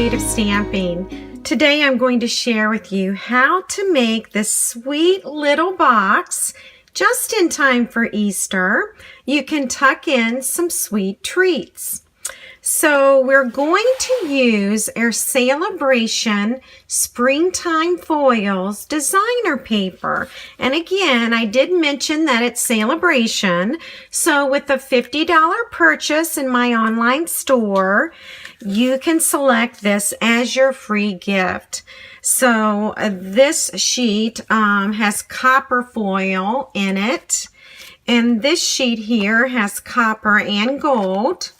Creative Stamping. Today I'm going to share with you how to make this sweet little box just in time for Easter. You can tuck in some sweet treats. So we're going to use our Celebration Springtime Foils designer paper. And again, I did mention that it's Celebration. So with a $50 purchase in my online store, you can select this as your free gift. So this sheet has copper foil in it. And this sheet here has copper and gold.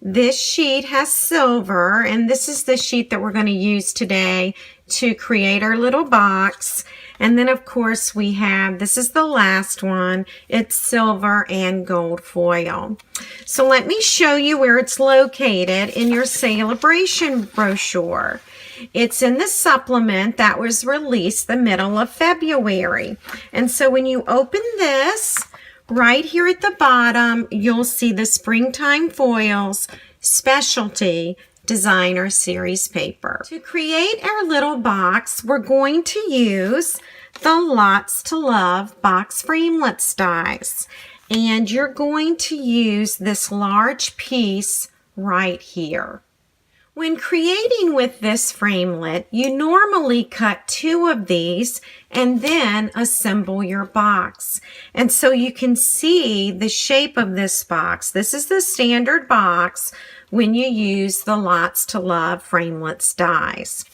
This sheet has silver, and this is the sheet that we're going to use today to create our little box. And then, of course, we have, this is the last one, it's silver and gold foil. So let me show you where it's located in your Celebration brochure. It's in the supplement that was released the middle of February. And so when you open this, right here at the bottom, you'll see the Springtime Foils Specialty Designer Series paper. To create our little box, we're going to use the Lots to Love Box Framelits Dies. And you're going to use this large piece right here. When creating with this framelit, you normally cut 2 of these and then assemble your box. And so you can see the shape of this box. This is the standard box when you use the Lots to Love Framelits Dies.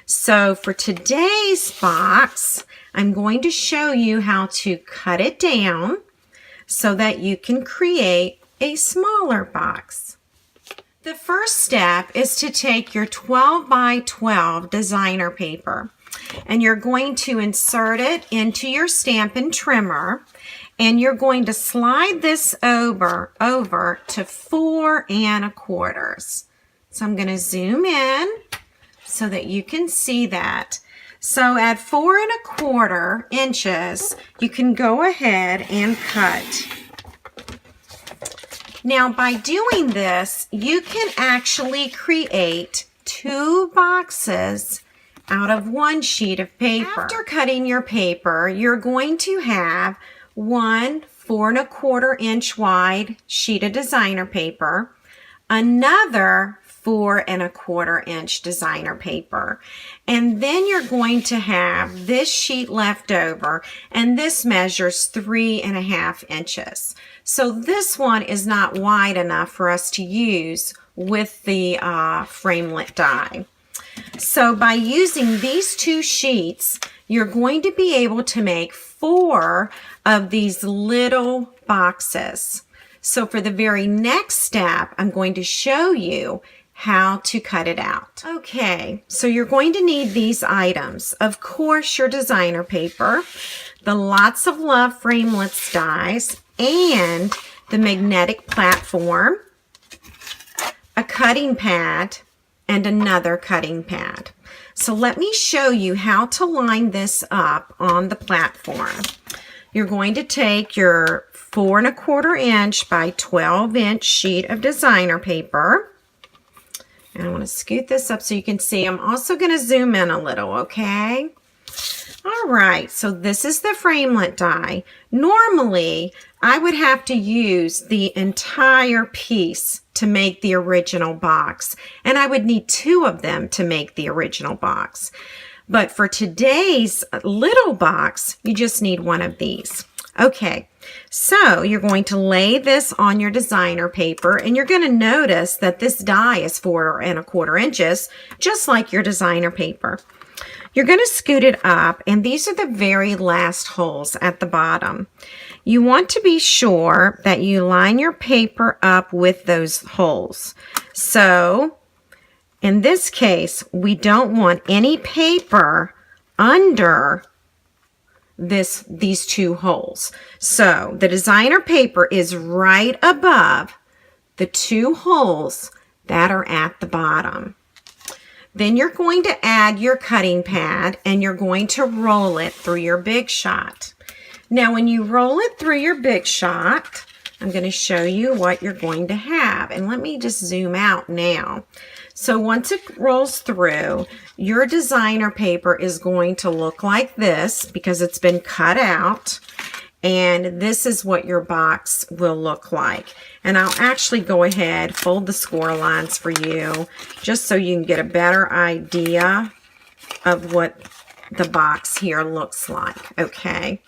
So for today's box, I'm going to show you how to cut it down so that you can create a smaller box. The first step is to take your 12 by 12 designer paper and you're going to insert it into your Stampin' trimmer and you're going to slide this over to 4 1/4. So I'm going to zoom in so that you can see that. So at 4 1/4 inches, you can go ahead and cut. Now, by doing this, you can actually create 2 boxes out of 1 sheet of paper. After cutting your paper, you're going to have 1 4 1/4 inch wide sheet of designer paper, another 4 1/4 inch designer paper, and then you're going to have this sheet left over, and this measures 3 1/2 inches. So this one is not wide enough for us to use with the framelit die. So by using these 2 sheets, you're going to be able to make 4 of these little boxes. So for the very next step, I'm going to show you how to cut it out. Okay, so you're going to need these items. Of course, your designer paper, the Lots of Love Framelits Dies, and the magnetic platform, a cutting pad, and another cutting pad. So let me show you how to line this up on the platform. You're going to take your 4 1/4 inch by 12 inch sheet of designer paper. And I want to scoot this up so you can see. I'm also going to zoom in a little, okay? All right, so this is the framelit die. Normally, I would have to use the entire piece to make the original box, and I would need 2 of them to make the original box. But for today's little box, you just need 1 of these. Okay, so you're going to lay this on your designer paper, and you're going to notice that this die is 4 1/4 inches, just like your designer paper. You're going to scoot it up, and these are the very last holes at the bottom. You want to be sure that you line your paper up with those holes. So, in this case, we don't want any paper under these 2 holes. So, the designer paper is right above the 2 holes that are at the bottom. Then you're going to add your cutting pad and you're going to roll it through your Big Shot. Now when you roll it through your Big Shot, I'm going to show you what you're going to have. And let me just zoom out now. So once it rolls through, your designer paper is going to look like this because it's been cut out. And this is what your box will look like. And I'll actually go ahead, fold the score lines for you, just so you can get a better idea of what the box here looks like, okay?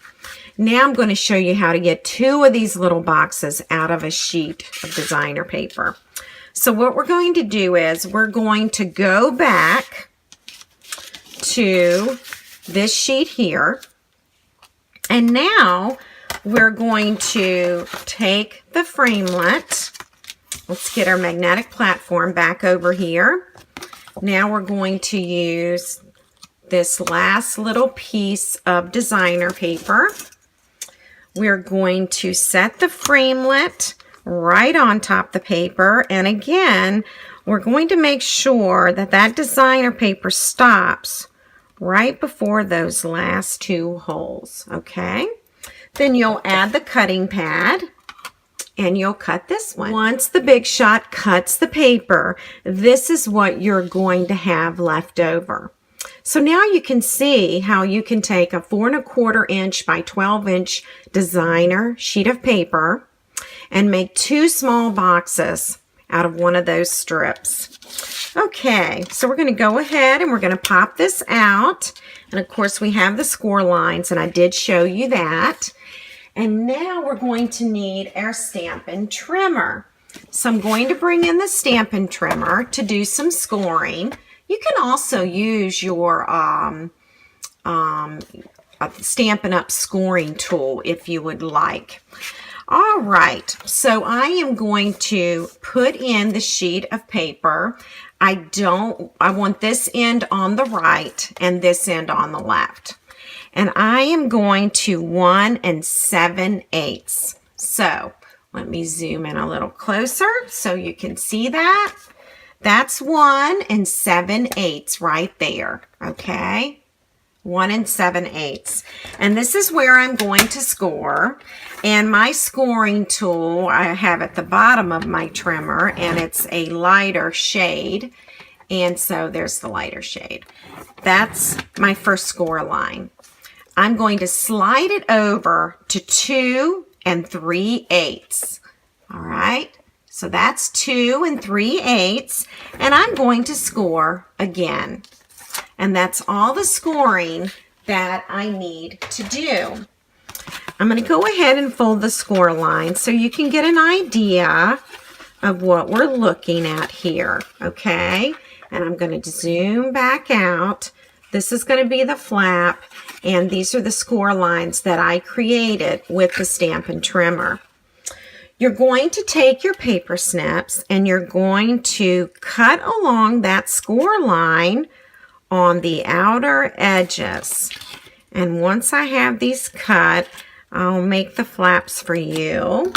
Now I'm going to show you how to get 2 of these little boxes out of a sheet of designer paper. So what we're going to do is we're going to go back to this sheet here. And now we're going to take the framelit. Let's get our magnetic platform back over here. Now we're going to use this last little piece of designer paper. We're going to set the framelit right on top of the paper. And again, we're going to make sure that that designer paper stops right before those last 2 holes, okay? Then you'll add the cutting pad and you'll cut this one. Once the Big Shot cuts the paper, this is what you're going to have left over. So now you can see how you can take a 4 1/4 inch by 12 inch designer sheet of paper and make 2 small boxes out of one of those strips. Okay, so we're going to go ahead and we're going to pop this out. And of course we have the score lines, and I did show you that. And now we're going to need our Stampin' Trimmer. So I'm going to bring in the Stampin' Trimmer to do some scoring. You can also use your Stampin' Up scoring tool if you would like. All right, so I am going to put in the sheet of paper. I want this end on the right and this end on the left. And I am going to 1 7/8. So let me zoom in a little closer so you can see that. That's 1 7/8 right there, okay? 1 7/8. And this is where I'm going to score. And my scoring tool I have at the bottom of my trimmer, and it's a lighter shade. And so there's the lighter shade. That's my first score line. I'm going to slide it over to 2 3/8. All right. So that's 2 3/8, and I'm going to score again. And that's all the scoring that I need to do. I'm going to go ahead and fold the score line so you can get an idea of what we're looking at here, okay? And I'm going to zoom back out. This is going to be the flap, and these are the score lines that I created with the Stampin' Trimmer. You're going to take your paper snips and you're going to cut along that score line on the outer edges. And once I have these cut, I'll make the flaps for you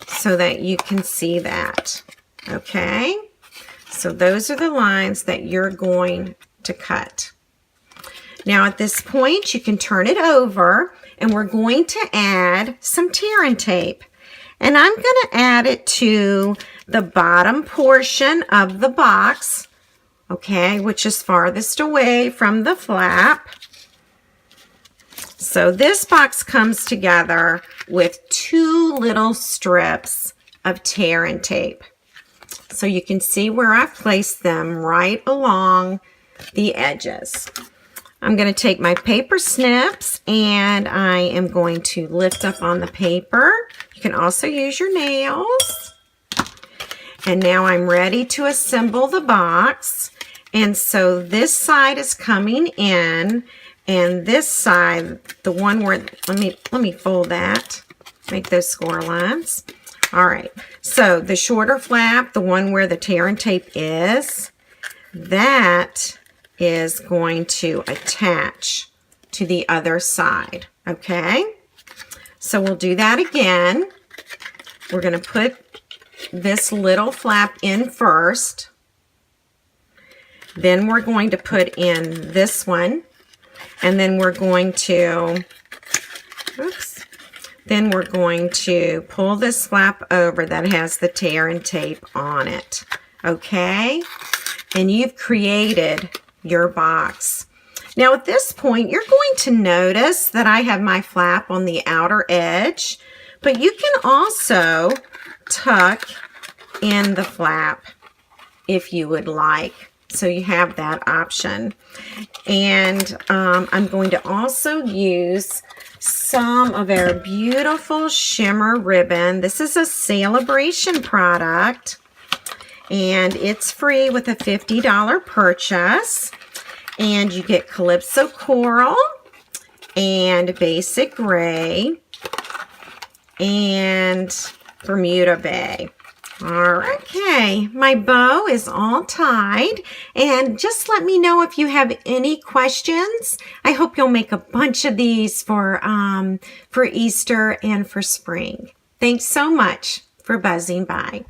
so that you can see that. Okay? So those are the lines that you're going to cut. Now at this point, you can turn it over and we're going to add some tear and tape. And I'm going to add it to the bottom portion of the box, okay, which is farthest away from the flap. So this box comes together with 2 little strips of tear and tape. So you can see where I've placed them right along the edges. I'm going to take my paper snips and I am going to lift up on the paper. You can also use your nails. And now I'm ready to assemble the box. And so this side is coming in, and this side, the one where, let me fold that, make those score lines. All right, so the shorter flap, the one where the tear and tape is, that is going to attach to the other side, okay? So we'll do that again. We're going to put this little flap in first. Then we're going to put in this one. And then we're going to, then we're going to pull this flap over that has the tear and tape on it. Okay? And you've created your box. Now at this point, you're going to notice that I have my flap on the outer edge, but you can also tuck in the flap if you would like. So you have that option. And I'm going to also use some of our beautiful shimmer ribbon. This is a Celebration product, and it's free with a $50 purchase. And you get Calypso Coral and Basic Gray and Bermuda Bay. All right. Okay, my bow is all tied, and just let me know if you have any questions. I hope you'll make a bunch of these for Easter and for spring. Thanks so much for buzzing by.